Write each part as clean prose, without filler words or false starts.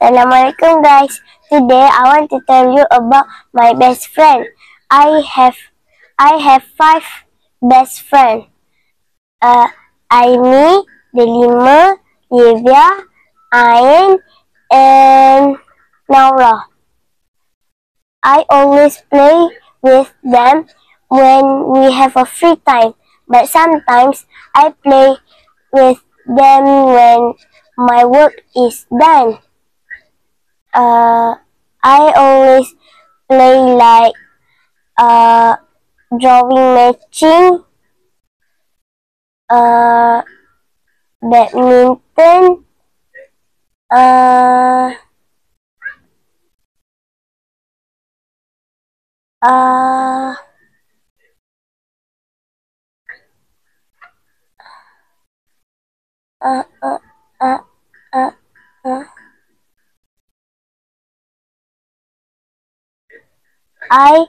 Assalamualaikum guys. Today I want to tell you about my best friend. I have 5 best friends. Aini, Delima, Livia, Ain, and Naura. I always play with them when we have a free time, but sometimes I play with them when my work is done. I always play like drawing matching, badminton, uh, uh, uh, uh, uh, uh, uh. I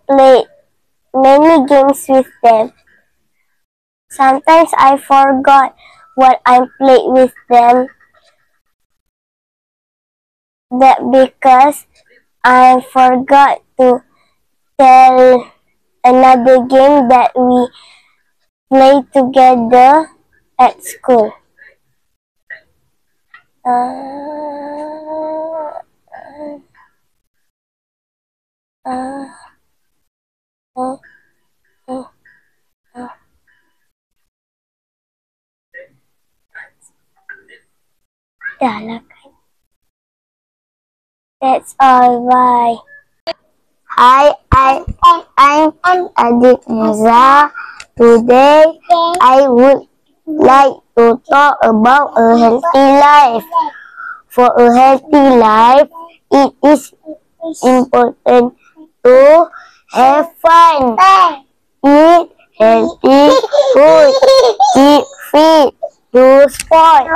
play many games with them. Sometimes I forgot what I played with them. That because I forgot to tell another game that we play together at school. Dah lah kan. That's all. Bye. Hi, I'm Adik Neza. Today, I would like to talk about a healthy life. For a healthy life, it is important to have fun, eat healthy food, keep fit, do sport,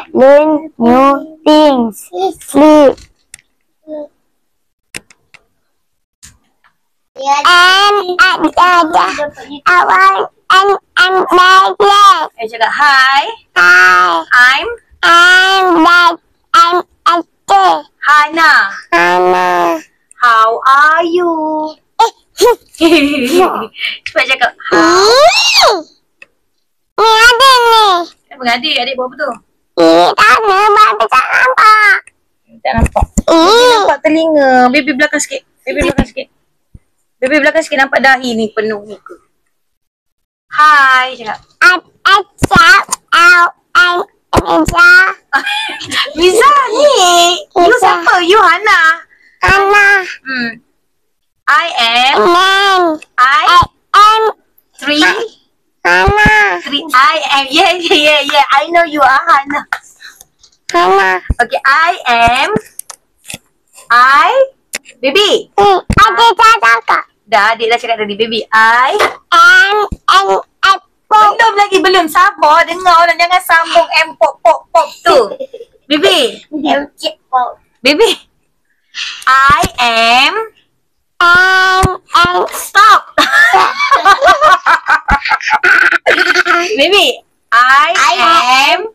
learn new things, sleep. Cakap hi. I'm Hana. How are you? Cepat cakap how. Kenapa ngadik? Adik buat apa tu? Tak nampak. Baby nampak telinga. Baby belakang sikit. Baby belakang sikit nampak dahi ni penuh muka. Hai cakap. Miza ni. You siapa? You Hana. I am 3. I am. Yeah. I know you are Hana. Okay, baby. Dah, adik dah cakap tadi. Baby, belum. Sabar, dengar orang. Jangan sambung pop tu. Baby. Baby. I am. Stop. Baby. I am.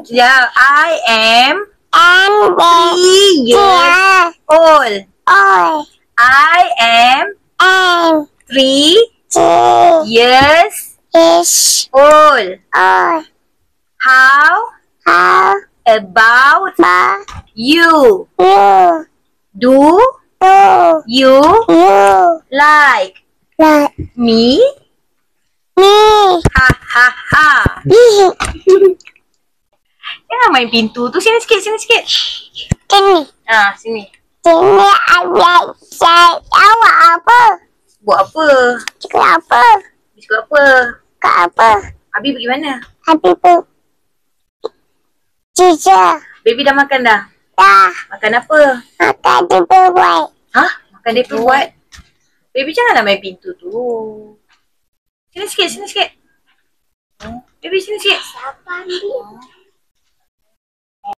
Yeah, I am 3 years old. I am 3 years old. How about you? Do you like me? Ha. Jangan main pintu tu. Sini sikit. Sini. Sini. Awak apa? Buat apa? Cakap apa? Abi pergi mana? Habis pun Cica. Baby dah makan dah? Dah. Makan apa? Makan dia berbuat. Makan dia buat. Baby janganlah main pintu tu. Sini sikit. Baby sini sikit. Siapa ni?